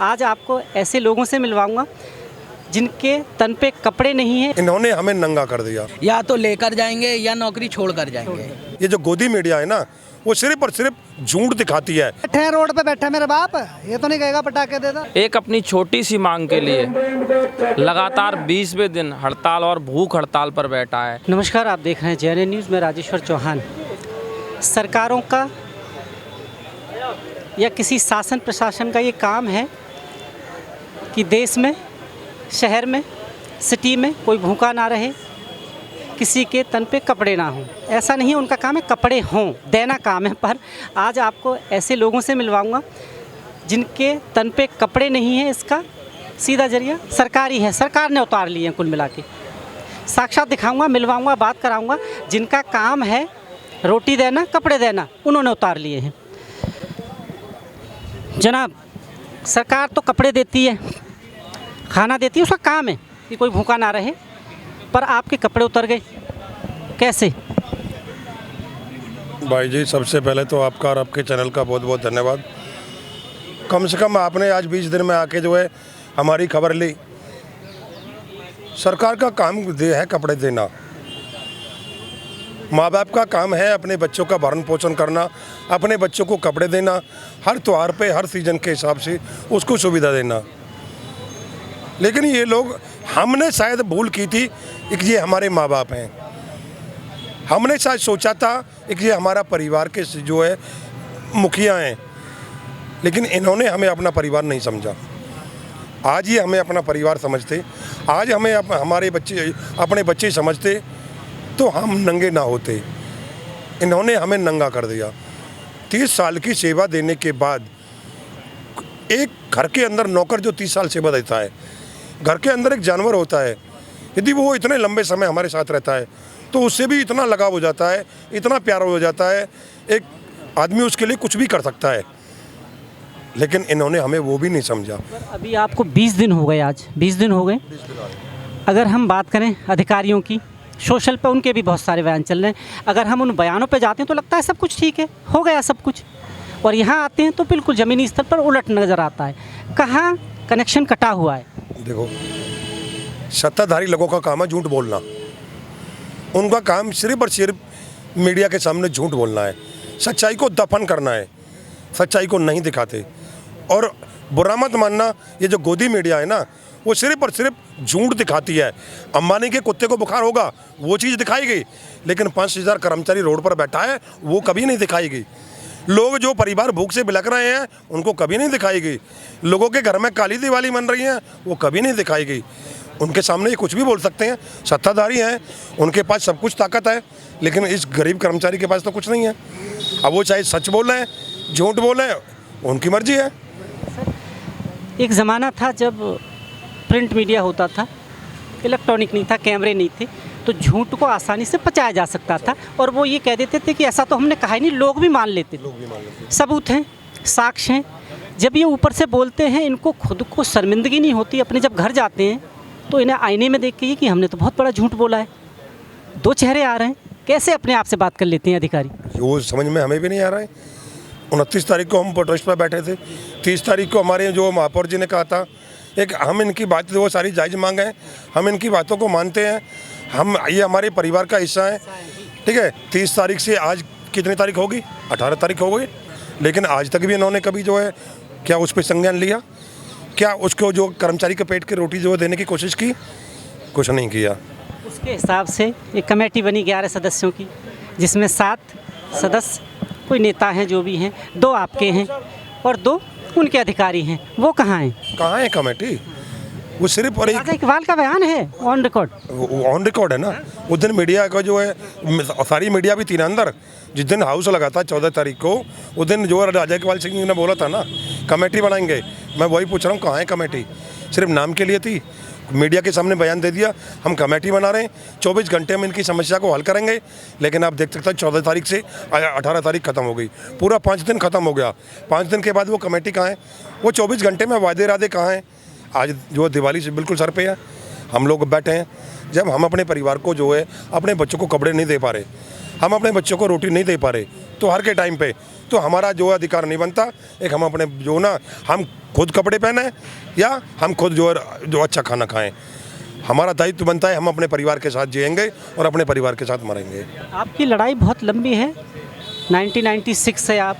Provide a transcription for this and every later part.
आज आपको ऐसे लोगों से मिलवाऊंगा जिनके तन पे कपड़े नहीं हैं। इन्होंने हमें नंगा कर दिया। या तो लेकर जाएंगे या नौकरी छोड़ कर जाएंगे। ये जो गोदी मीडिया है ना, वो सिर्फ और सिर्फ झूठ दिखाती है। बैठे रोड पे बैठा मेरा बाप, ये तो नहीं कहेगा पटाखे दे दो। एक अपनी छोटी सी मांग के लिए लगातार 20वें दिन हड़ताल और भूख हड़ताल पर बैठा है। नमस्कार, आप देख रहे हैं JNN न्यूज़ में राजेश्वर चौहान। सरकारों का या किसी शासन प्रशासन का ये काम है कि देश में, शहर में, सिटी में कोई भूखा ना रहे, किसी के तन पे कपड़े ना हों। ऐसा नहीं है, उनका काम है कपड़े हों, देना काम है। पर आज आपको ऐसे लोगों से मिलवाऊंगा जिनके तन पे कपड़े नहीं हैं। इसका सीधा जरिया सरकारी है, सरकार ने उतार लिए हैं। कुल मिला के साक्षात दिखाऊंगा, मिलवाऊंगा, बात कराऊंगा। जिनका काम है रोटी देना, कपड़े देना, उन्होंने उतार लिए हैं। जनाब, सरकार तो कपड़े देती है, खाना देती है, उसका काम है कि कोई भूखा ना रहे। पर आपके कपड़े उतर गए, कैसे? भाई जी, सबसे पहले तो आपका और आपके चैनल का बहुत बहुत धन्यवाद। कम से कम आपने आज 20 दिन में आके जो है हमारी खबर ली। सरकार का काम है कपड़े देना, माँ बाप का काम है अपने बच्चों का भरण पोषण करना, अपने बच्चों को कपड़े देना, हर त्योहार पे, हर सीजन के हिसाब से उसको सुविधा देना। लेकिन ये लोग, हमने शायद भूल की थी कि ये हमारे माँ बाप हैं। हमने शायद सोचा था कि ये हमारा परिवार के जो है मुखिया हैं, लेकिन इन्होंने हमें अपना परिवार नहीं समझा। आज ये हमें अपना परिवार समझते, आज हमें हमारे बच्चे अपने बच्चे समझते तो हम नंगे ना होते। इन्होंने हमें नंगा कर दिया। 30 साल की सेवा देने के बाद एक घर के अंदर नौकर जो 30 साल सेवा देता है, घर के अंदर एक जानवर होता है, यदि वो इतने लंबे समय हमारे साथ रहता है तो उससे भी इतना लगाव हो जाता है, इतना प्यार हो जाता है, एक आदमी उसके लिए कुछ भी कर सकता है। लेकिन इन्होंने हमें वो भी नहीं समझा। अभी आपको 20 दिन हो गए, आज 20 दिन हो गए। अगर हम बात करें अधिकारियों की, सोशल पे उनके भी बहुत सारे बयान चल रहे हैं। अगर हम उन बयानों पे जाते हैं तो लगता है सब कुछ ठीक है, हो गया सब कुछ, और यहाँ आते हैं तो बिल्कुल ज़मीनी स्तर पर उलट नज़र आता है। कहाँ कनेक्शन कटा हुआ है? देखो, सत्ताधारी लोगों का काम है झूठ बोलना। उनका काम सिर्फ और सिर्फ मीडिया के सामने झूठ बोलना है, सच्चाई को दफन करना है, सच्चाई को नहीं दिखाते। और बुरा मत मानना, ये जो गोदी मीडिया है ना, वो सिर्फ और सिर्फ झूठ दिखाती है। अंबानी के कुत्ते को बुखार होगा वो चीज़ दिखाएगी, लेकिन 5000 कर्मचारी रोड पर बैठा है वो कभी नहीं दिखाएगी। लोग जो परिवार भूख से बिलक रहे हैं उनको कभी नहीं दिखाएगी। लोगों के घर में काली दिवाली मन रही है वो कभी नहीं दिखाएगी। उनके सामने ये कुछ भी बोल सकते हैं, सत्ताधारी हैं, उनके पास सब कुछ ताकत है, लेकिन इस गरीब कर्मचारी के पास तो कुछ नहीं है। अब वो चाहे सच बोल रहे हैं, झूठ बोल रहे हैं, उनकी मर्जी है। एक ज़माना था जब प्रिंट मीडिया होता था, इलेक्ट्रॉनिक नहीं था, कैमरे नहीं थे, तो झूठ को आसानी से पचाया जा सकता था। और वो ये कह देते थे कि ऐसा तो हमने कहा ही नहीं, लोग भी मान लेते। सबूत हैं, साक्ष्य हैं। जब ये ऊपर से बोलते हैं, इनको खुद को शर्मिंदगी नहीं होती। अपने जब घर जाते हैं तो इन्हें आईने में देख के कि हमने तो बहुत बड़ा झूठ बोला है। दो चेहरे आ रहे हैं, कैसे अपने आप से बात कर लेते हैं अधिकारी? वो समझ में हमें भी नहीं आ रहा है। 29 तारीख को हम प्रोटेस्ट पर बैठे थे, 30 तारीख को हमारे जो महापौर जी ने कहा था, एक हम इनकी बात, वो सारी जायज़ मांग है, हम इनकी बातों को मानते हैं, हम ये हमारे परिवार का हिस्सा है, ठीक है। 30 तारीख से आज कितनी तारीख होगी? 18 तारीख हो गई, लेकिन आज तक भी इन्होंने कभी जो है क्या उस पर संज्ञान लिया? क्या उसको जो कर्मचारी के पेट की रोटी जो देने की कोशिश की? कुछ नहीं किया। उसके हिसाब से एक कमेटी बनी 11 सदस्यों की, जिसमें 7 सदस्य कोई नेता हैं जो भी हैं, 2 आपके हैं और 2 उनके अधिकारी हैं। वो कहाँ हैं? कहाँ है कमेटी? वो सिर्फ और एक इकबाल का बयान है ऑन रिकॉर्ड, ऑन रिकॉर्ड है ना। उस दिन मीडिया का जो है, सारी मीडिया भी थी ना अंदर। जिस दिन हाउस लगा था 14 तारीख को, उस दिन जो राजा इकबाल सिंह ने बोला था ना कमेटी बनाएंगे, मैं वही पूछ रहा हूँ कहाँ है कमेटी? सिर्फ नाम के लिए थी। मीडिया के सामने बयान दे दिया हम कमेटी बना रहे हैं, 24 घंटे में इनकी समस्या को हल करेंगे। लेकिन आप देख सकते हैं 14 तारीख से 18 तारीख खत्म हो गई, पूरा 5 दिन खत्म हो गया। 5 दिन के बाद वो कमेटी कहाँ है? वो 24 घंटे में वादे इरादे कहाँ हैं? आज जो दिवाली से बिल्कुल सर पे है, हम लोग बैठे हैं। जब हम अपने परिवार को जो है, अपने बच्चों को कपड़े नहीं दे पा रहे, हम अपने बच्चों को रोटी नहीं दे पा रहे, त्योहार के टाइम पे, तो हमारा जो अधिकार नहीं बनता एक हम अपने जो ना हम खुद कपड़े पहने या हम खुद जो अच्छा खाना खाएं। हमारा दायित्व बनता है हम अपने परिवार के साथ जिएंगे और अपने परिवार के साथ मरेंगे। आपकी लड़ाई बहुत लंबी है, 1996 से आप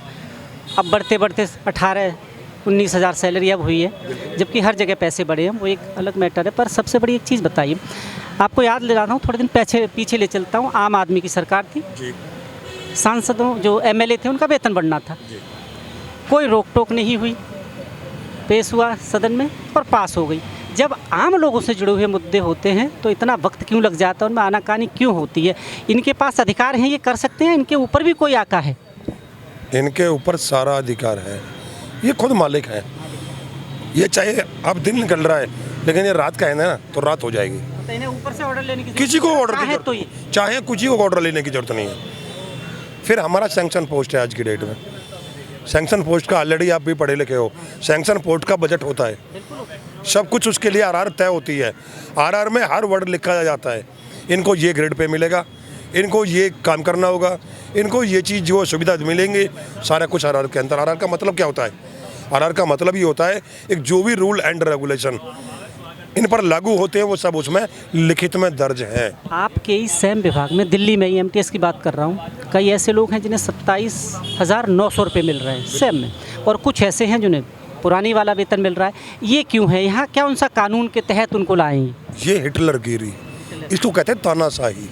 अब बढ़ते बढ़ते 18-19 हज़ार सैलरी अब हुई है, जबकि हर जगह पैसे बढ़े हैं, वो एक अलग मैटर है। पर सबसे बड़ी एक चीज़ बताइए, आपको याद ले रहा हूँ, थोड़े दिन पीछे ले चलता हूँ, आम आदमी की सरकार थी जी। सांसदों जो एमएलए थे उनका वेतन बढ़ना था, कोई रोक टोक नहीं हुई, पेश हुआ सदन में और पास हो गई। जब आम लोगों से जुड़े हुए मुद्दे होते हैं तो इतना वक्त क्यों लग जाता है, उनमें आनाकानी क्यों होती है? इनके पास अधिकार हैं, ये कर सकते हैं, इनके ऊपर भी कोई आका है? इनके ऊपर सारा अधिकार है, ये खुद मालिक हैं। ये चाहे अब दिन निकल रहा है लेकिन ये रात का है ना, तो रात हो जाएगी। तो इन्हें ऊपर से ऑर्डर लेने की किसी को ऑर्डर की है जरूरत तो ये चाहे किसी को ऑर्डर लेने की जरूरत नहीं है। फिर हमारा सैंक्शन पोस्ट है आज की डेट में, सैंक्शन पोस्ट का ऑलरेडी आप भी पढ़े लिखे हो, सैंक्शन पोस्ट का बजट होता है, सब कुछ उसके लिए आरआर तय होती है। आरआर में हर वर्ड लिखा जाता है, इनको ये ग्रेड पे मिलेगा, इनको ये काम करना होगा, इनको ये चीज़ जो सुविधा मिलेंगी, सारा कुछ आरआर के अंदर। आरआर का मतलब क्या होता है? आरआर का मतलब ये होता है एक जो भी रूल एंड रेगुलेशन इन पर लागू होते हैं वो सब उसमें लिखित में दर्ज है। आपके इस सैम विभाग में, दिल्ली में एमटीएस की बात कर रहा हूँ, कई ऐसे लोग हैं जिन्हें 27,900 रुपये मिल रहे हैं सैम में, और कुछ ऐसे हैं जिन्हें पुरानी वाला वेतन मिल रहा है। ये क्यों है? यहाँ क्या उनसा कानून के तहत उनको लाएंगे? ये हिटलरगिरी, इसको कहते हैं तानाशाही।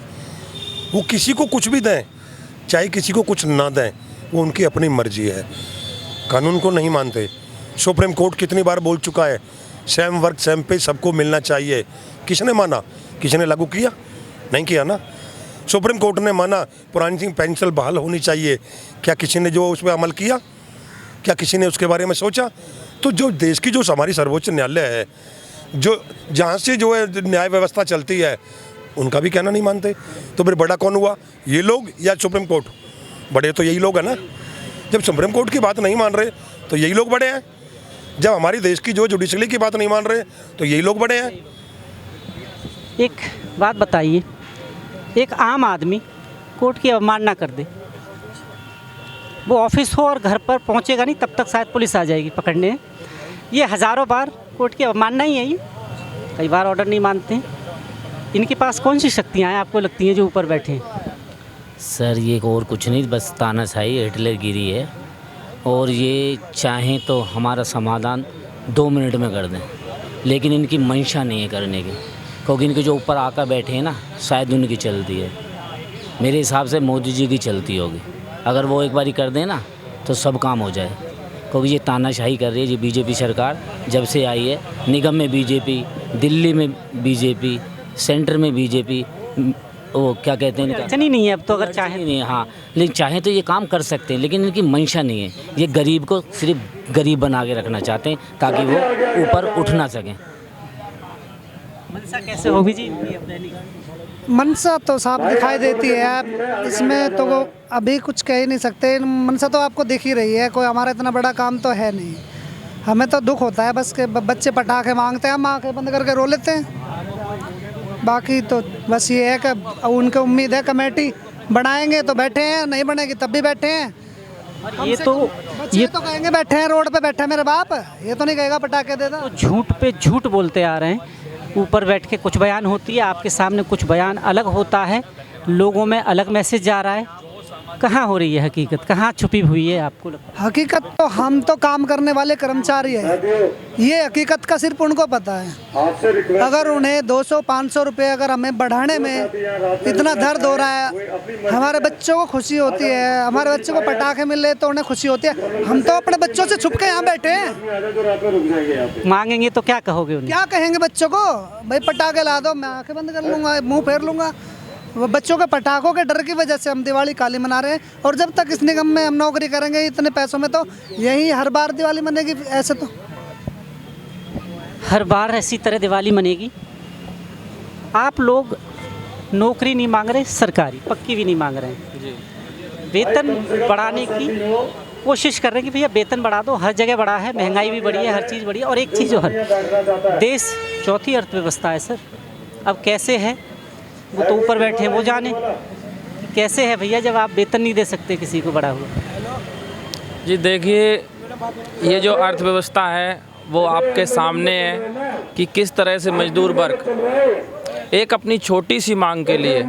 वो किसी को कुछ भी दें, चाहे किसी को कुछ ना दें, वो उनकी अपनी मर्जी है, कानून को नहीं मानते। सुप्रीम कोर्ट कितनी बार बोल चुका है सेम वर्क सेम पे सबको मिलना चाहिए। किसने माना? किसी ने लागू किया? नहीं किया ना। सुप्रीम कोर्ट ने माना पुरानी पेंशन बहाल होनी चाहिए, क्या किसी ने जो उस पर अमल किया? क्या किसी ने उसके बारे में सोचा? तो जो देश की जो हमारी सर्वोच्च न्यायालय है, जो जहाँ से जो है न्याय व्यवस्था चलती है, उनका भी कहना नहीं मानते, तो फिर बड़ा कौन हुआ? ये लोग या सुप्रीम कोर्ट? बड़े तो यही लोग हैं ना। जब सुप्रीम कोर्ट की बात नहीं मान रहे तो यही लोग बड़े हैं, जब हमारी देश की जो जुडिशरी की बात नहीं मान रहे तो यही लोग बड़े हैं। एक बात बताइए, एक आम आदमी कोर्ट की अवमानना कर दे, वो ऑफिस हो और घर पर पहुंचेगा नहीं, तब तक शायद पुलिस आ जाएगी पकड़ने। ये हज़ारों बार कोर्ट की अवमानना ही है, ये कई बार ऑर्डर नहीं मानते हैं। इनके पास कौन सी शक्तियाँ हैं आपको लगती हैं जो ऊपर बैठे हैं? सर ये और कुछ नहीं, बस तानाशाही हिटलरगिरी है, और ये चाहें तो हमारा समाधान 2 मिनट में कर दें, लेकिन इनकी मंशा नहीं है करने की, क्योंकि इनके जो ऊपर आकर बैठे हैं ना, शायद उनकी चलती है। मेरे हिसाब से मोदी जी की चलती होगी, अगर वो एक बारी कर दें ना तो सब काम हो जाए, क्योंकि ये तानाशाही कर रही है। ये बीजेपी सरकार जब से आई है, निगम में बीजेपी, दिल्ली में बीजेपी, सेंटर में बीजेपी, वो क्या कहते हैं, अड़चन ही नहीं है अब तो, अगर चाहे नहीं। हाँ, लेकिन चाहे तो ये काम कर सकते हैं, लेकिन इनकी मंशा नहीं है। ये गरीब को सिर्फ गरीब बना के रखना चाहते हैं ताकि वो ऊपर उठ ना सकें। मनसा कैसे होगी जी? मनसा तो साफ दिखाई देती है, आप इसमें तो अभी कुछ कह ही नहीं सकते। मनसा तो आपको दिख ही रही है, कोई हमारा इतना बड़ा काम तो है नहीं। हमें तो दुख होता है बस के बच्चे पटाखे मांगते हैं, हम आंखें बंद करके रो लेते हैं। बाकी तो बस ये है कि उनके उम्मीद है कमेटी बनाएंगे तो बैठे हैं, नहीं बनेगी तब भी बैठे हैं। ये तो बच्चे तो कहेंगे बैठे हैं, रोड पे बैठा है मेरे बाप, ये तो नहीं कहेगा पटाखे दे दो। झूठ पे झूठ बोलते आ रहे हैं। ऊपर बैठ के कुछ बयान होती है, आपके सामने कुछ बयान अलग होता है, लोगों में अलग मैसेज जा रहा है। कहाँ हो रही है हकीकत, कहाँ छुपी हुई है आपको लगता है? हकीकत तो हम तो काम करने वाले कर्मचारी हैं, ये हकीकत का सिर्फ उनको पता है। अगर उन्हें 200-500 रुपये अगर हमें बढ़ाने में इतना दर्द हो रहा है, हमारे बच्चों को खुशी होती है, हमारे बच्चों को पटाखे मिल रहे तो उन्हें खुशी होती है। हम तो अपने बच्चों से छुप के यहाँ बैठे हैं। मांगेंगे तो क्या कहोगे उन्हें? क्या कहेंगे बच्चों को? भाई पटाखे ला दो, मैं आंखें बंद कर लूँगा, मुँह फेर लूँगा। वो बच्चों के पटाखों के डर की वजह से हम दिवाली काली मना रहे हैं, और जब तक इस निगम में हम नौकरी करेंगे इतने पैसों में तो यही हर बार दिवाली मनेगी। ऐसे तो हर बार ऐसी तरह दिवाली मनेगी। आप लोग नौकरी नहीं मांग रहे, सरकारी पक्की भी नहीं मांग रहे हैं, वेतन बढ़ाने की कोशिश कर रहे हैं कि भैया वेतन बढ़ा दो। हर जगह बढ़ा है, महंगाई भी बढ़ी है, हर चीज़ बढ़ी है। और एक चीज़ जो है, देश चौथी अर्थव्यवस्था है सर, अब कैसे है वो तो ऊपर बैठे हैं वो जाने, कैसे है भैया जब आप वेतन नहीं दे सकते किसी को बढ़ा हुआ? जी देखिए, ये जो अर्थव्यवस्था है वो आपके सामने है कि किस तरह से मजदूर वर्ग एक अपनी छोटी सी मांग के लिए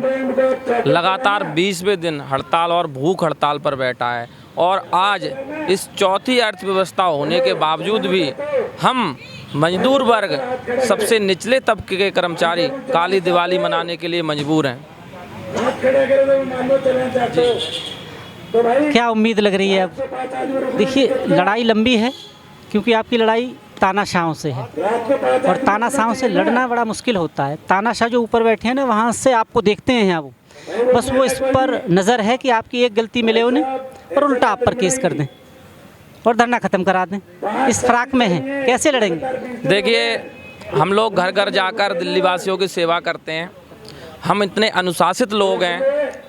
लगातार 20वें दिन हड़ताल और भूख हड़ताल पर बैठा है। और आज इस चौथी अर्थव्यवस्था होने के बावजूद भी हम मजदूर वर्ग सबसे निचले तबके के कर्मचारी काली दिवाली मनाने के लिए मजबूर हैं। क्या उम्मीद लग रही है अब? देखिए, लड़ाई लंबी है क्योंकि आपकी लड़ाई तानाशाहों से है और तानाशाहों से लड़ना बड़ा मुश्किल होता है। तानाशाह जो ऊपर बैठे हैं ना, वहाँ से आपको देखते हैं यहाँ वो, बस वो इस पर नज़र है कि आपकी एक गलती मिले उन्हें और उल्टा आप पर केस कर दें और धरना ख़त्म करा दें। इस फराक में है, कैसे लड़ेंगे? देखिए, हम लोग घर घर जाकर दिल्ली वासियों की सेवा करते हैं। हम इतने अनुशासित लोग हैं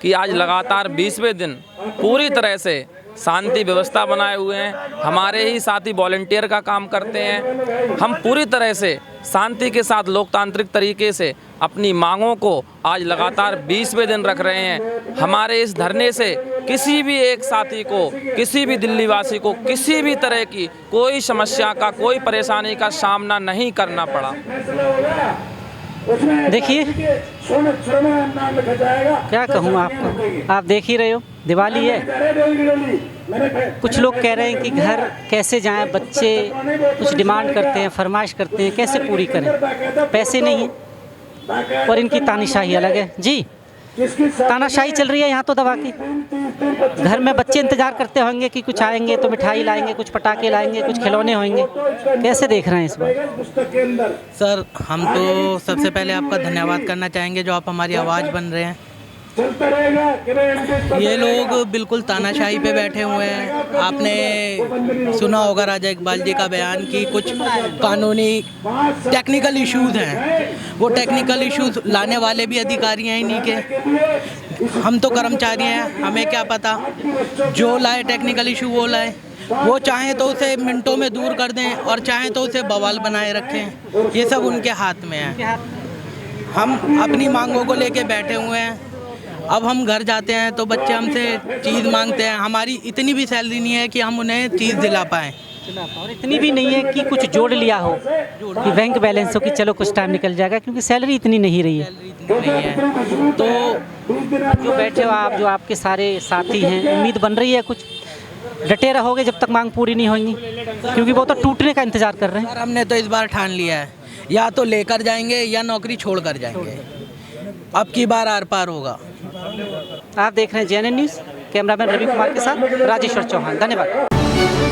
कि आज लगातार 20वें दिन पूरी तरह से शांति व्यवस्था बनाए हुए हैं। हमारे ही साथी वॉलंटियर का काम करते हैं। हम पूरी तरह से शांति के साथ लोकतांत्रिक तरीके से अपनी मांगों को आज लगातार 20वें दिन रख रहे हैं। हमारे इस धरने से किसी भी एक साथी को, किसी भी दिल्ली वासी को किसी भी तरह की कोई समस्या का, कोई परेशानी का सामना नहीं करना पड़ा। देखिए, क्या कहूँ आपको, आप देख ही रहे हो, दिवाली है। कुछ लोग कह रहे हैं कि घर कैसे जाएं, बच्चे कुछ डिमांड करते हैं, फरमाइश करते हैं, कैसे पूरी करें? पैसे नहीं है और इनकी तानाशाही अलग है। जी, तानाशाही चल रही है यहाँ तो दबा के। घर में बच्चे इंतज़ार करते होंगे कि कुछ आएंगे तो मिठाई लाएंगे, कुछ पटाखे लाएंगे, कुछ खिलौने होंगे। कैसे देख रहे हैं इस बार? सर, हम तो सबसे पहले आपका धन्यवाद करना चाहेंगे जो आप हमारी आवाज़ बन रहे हैं। ये लोग बिल्कुल तानाशाही पे बैठे हुए हैं। आपने सुना होगा राजा इकबाल जी का बयान कि कुछ कानूनी टेक्निकल इश्यूज़ हैं। वो टेक्निकल इश्यूज़ लाने वाले भी अधिकारी हैं इन्हीं के। हम तो कर्मचारी हैं, हमें क्या पता। जो लाए टेक्निकल इशू वो लाए। वो चाहें तो उसे मिनटों में दूर कर दें और चाहें तो उसे बवाल बनाए रखें। ये सब उनके हाथ में है। हम अपनी मांगों को लेके बैठे हुए हैं। अब हम घर जाते हैं तो बच्चे हमसे चीज़ मांगते हैं। हमारी इतनी भी सैलरी नहीं है कि हम उन्हें चीज़ दिला पाएँ और इतनी भी नहीं है कि कुछ जोड़ लिया हो कि बैंक बैलेंस हो कि चलो कुछ टाइम निकल जाएगा, क्योंकि सैलरी इतनी नहीं रही है। तो जो बैठे हो आप, जो आपके सारे साथी हैं, उम्मीद बन रही है कुछ? डटे रहोगे जब तक मांग पूरी नहीं होगी? क्योंकि वो तो टूटने का इंतज़ार कर रहे हैं। सर, हमने तो इस बार ठान लिया है, या तो लेकर जाएंगे या नौकरी छोड़ कर जाएंगे। अब की बार आर पार होगा। आप देख रहे हैं JNN news, cameraman Ravi Kumar के साथ राजेश्वर चौहान। धन्यवाद।